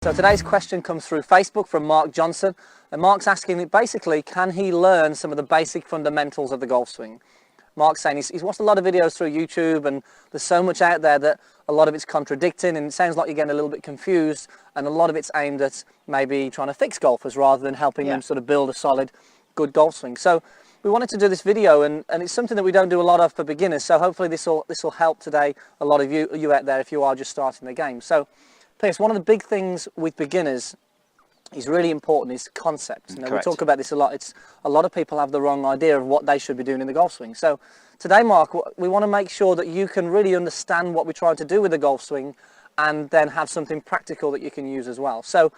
So today's question comes through Facebook from Mark Johnson, and Mark's asking basically, can he learn some of the basic fundamentals of the golf swing? Mark's saying he's watched a lot of videos through YouTube, and there's so much out there that a lot of it's contradicting, and it sounds like you're getting a little bit confused, and a lot of it's aimed at maybe trying to fix golfers rather than helping them sort of build a solid, good golf swing. So we wanted to do this video, and it's something that we don't do a lot of for beginners, so hopefully this will help today a lot of you out there if you are just starting the game. So Piers, one of the big things with beginners is really important is concept. Now, we talk about this a lot. It's a lot of people have the wrong idea of what they should be doing in the golf swing. So today, Mark, we want to make sure that you can really understand what we're trying to do with the golf swing, and then have something practical that you can use as well. So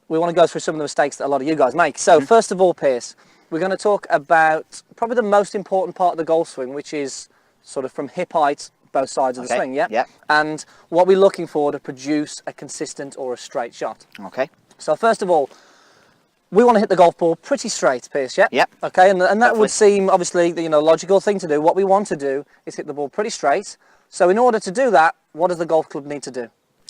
we want to go through some of the mistakes that a lot of you guys make. So first of all, Piers, we're going to talk about probably the most important part of the golf swing, which is sort of from hip height, both sides of the swing, and what we're looking for to produce a consistent or a straight shot. So first of all, we want to hit the golf ball pretty straight, Piers, okay, and that would seem obviously the logical thing to do. What we want to do is hit the ball pretty straight. So in order to do that, what does the golf club need to do?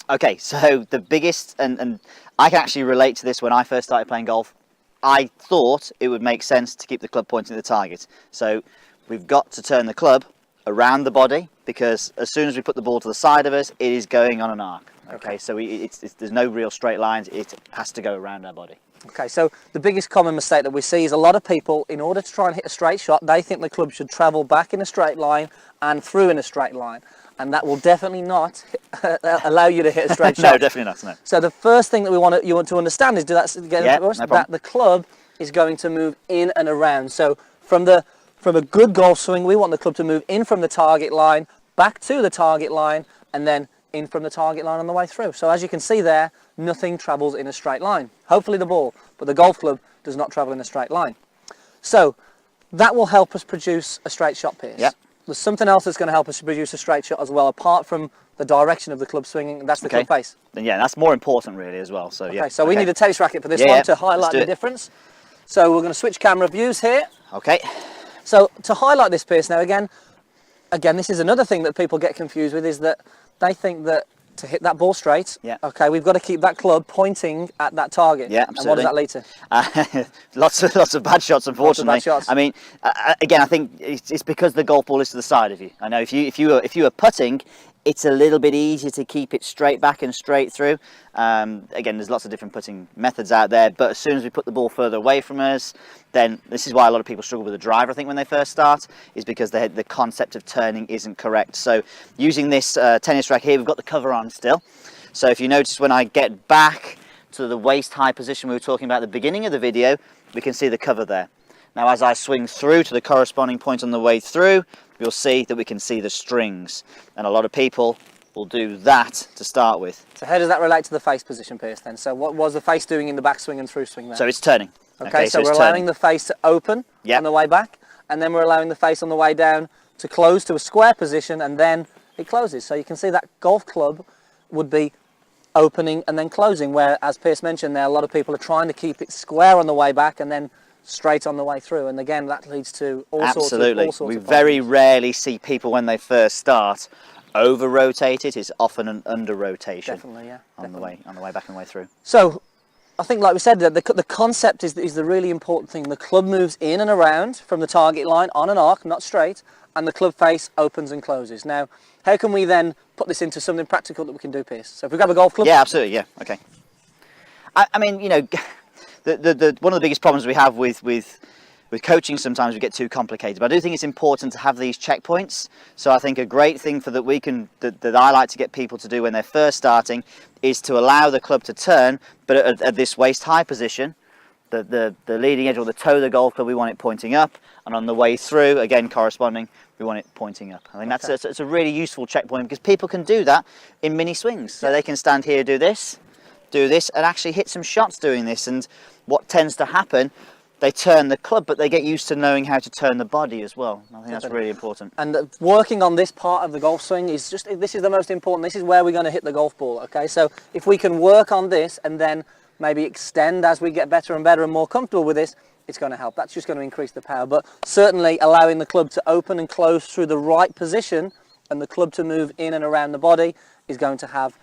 Okay, so the biggest, and I can actually relate to this. When I first started playing golf, I thought it would make sense to keep the club pointing at the target. So we've got to turn the club around the body, because as soon as we put the ball to the side of us, it is going on an arc. Okay, so there's no real straight lines. It has to go around our body. Okay, so the biggest common mistake that we see is a lot of people, in order to try and hit a straight shot, they think the club should travel back in a straight line and through in a straight line, and that will definitely not allow you to hit a straight shot. No, definitely not. No. So the first thing that you want to understand is that the club is going to move in and around. So from a good golf swing, we want the club to move in from the target line, back to the target line, and then in from the target line on the way through. So as you can see there, nothing travels in a straight line. Hopefully the ball, but the golf club does not travel in a straight line. So that will help us produce a straight shot, Piers. There's something else that's going to help us to produce a straight shot as well, apart from the direction of the club swinging, and that's the club face. Then that's more important really as well. So so we need a tennis racket for this one to highlight the difference. So we're going to switch camera views here. Okay. So to highlight this, Piers, now again, this is another thing that people get confused with, is that they think that to hit that ball straight, okay, we've got to keep that club pointing at that target. Absolutely. And what does that lead to? Lots of bad shots, unfortunately. Lots of bad shots. I mean, again, I think it's because the golf ball is to the side of you. I know if you were putting, it's a little bit easier to keep it straight back and straight through. Again, there's lots of different putting methods out there, but as soon as we put the ball further away from us, then this is why a lot of people struggle with the driver, I think, when they first start, is because the concept of turning isn't correct. So using this tennis racket here, we've got the cover on still. So if you notice, when I get back to the waist high position we were talking about at the beginning of the video, we can see the cover there. Now as I swing through to the corresponding point on the way through, you'll see that we can see the strings, and a lot of people will do that to start with. So how does that relate to the face position, Piers, then? So what was the face doing in the backswing and through swing there? So it's turning. Okay, so we're allowing the face to open on the way back, and then we're allowing the face on the way down to close to a square position, and then it closes. So you can see that golf club would be opening and then closing, where, as Piers mentioned there, a lot of people are trying to keep it square on the way back and then straight on the way through, and again that leads to all sorts of problems. We very rarely see people when they first start over rotate it. It's often an under rotation. Definitely, on the way back and the way through. So I think, like we said, that the concept is the really important thing. The club moves in and around from the target line on an arc, not straight, and the club face opens and closes. Now, how can we then put this into something practical that we can do, Piers? So if we grab a golf club. Yeah, absolutely. Okay. I mean, one of the biggest problems we have with coaching, sometimes we get too complicated, but I do think it's important to have these checkpoints. So I think a great thing that I like to get people to do when they're first starting is to allow the club to turn, but at this waist high position, the leading edge or the toe of the golf club, we want it pointing up, and on the way through, again corresponding, we want it pointing up. I think that's a really useful checkpoint, because people can do that in mini swings. So they can stand here, do this, and actually hit some shots doing this. And what tends to happen, they turn the club, but they get used to knowing how to turn the body as well. I think that's really important. And working on this part of the golf swing is this is the most important. This is where we're going to hit the golf ball, okay? So if we can work on this and then maybe extend as we get better and better and more comfortable with this, it's going to help. That's just going to increase the power. But certainly allowing the club to open and close through the right position and the club to move in and around the body is going to have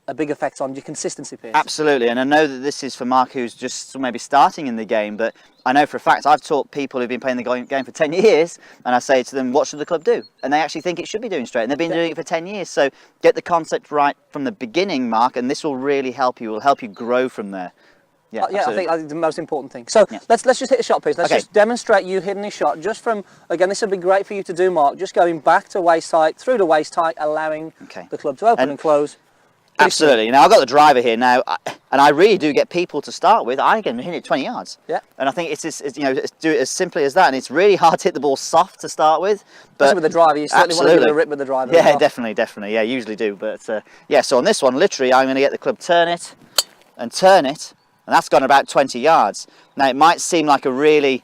a big effect on your consistency, Piers. Absolutely, and I know that this is for Mark, who's just maybe starting in the game, but I know for a fact I've taught people who've been playing the game for 10 years, and I say to them, what should the club do? And they actually think it should be doing straight, and they've been doing it for 10 years. So get the concept right from the beginning, Mark, and this will really help you. It will help you grow from there. Yeah, I think the most important thing. So let's just hit a shot, please. Let's just demonstrate you hitting a shot just from, again, this would be great for you to do, Mark, just going back to waist height, through to waist height, allowing the club to open and close. Absolutely. Now I've got the driver here now, and I really do get people to start with. I can hit it 20 yards. Yeah. And I think it's you know, do it as simply as that. And it's really hard to hit the ball soft to start with. But especially with the driver, you certainly want to give it a rip with the driver. Yeah, definitely. Yeah, usually do. But yeah, so on this one, literally, I'm going to get the club, turn it, and that's gone about 20 yards. Now it might seem like a really,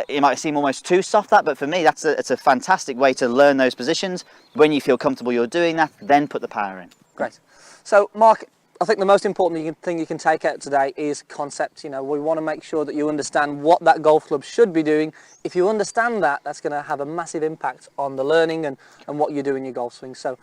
it might seem almost too soft that, but for me, it's a fantastic way to learn those positions. When you feel comfortable you're doing that, then put the power in. Great. So, Mark, I think the most important thing you can take out today is concept. You know, we want to make sure that you understand what that golf club should be doing. If you understand that, that's going to have a massive impact on the learning and what you do in your golf swing. So,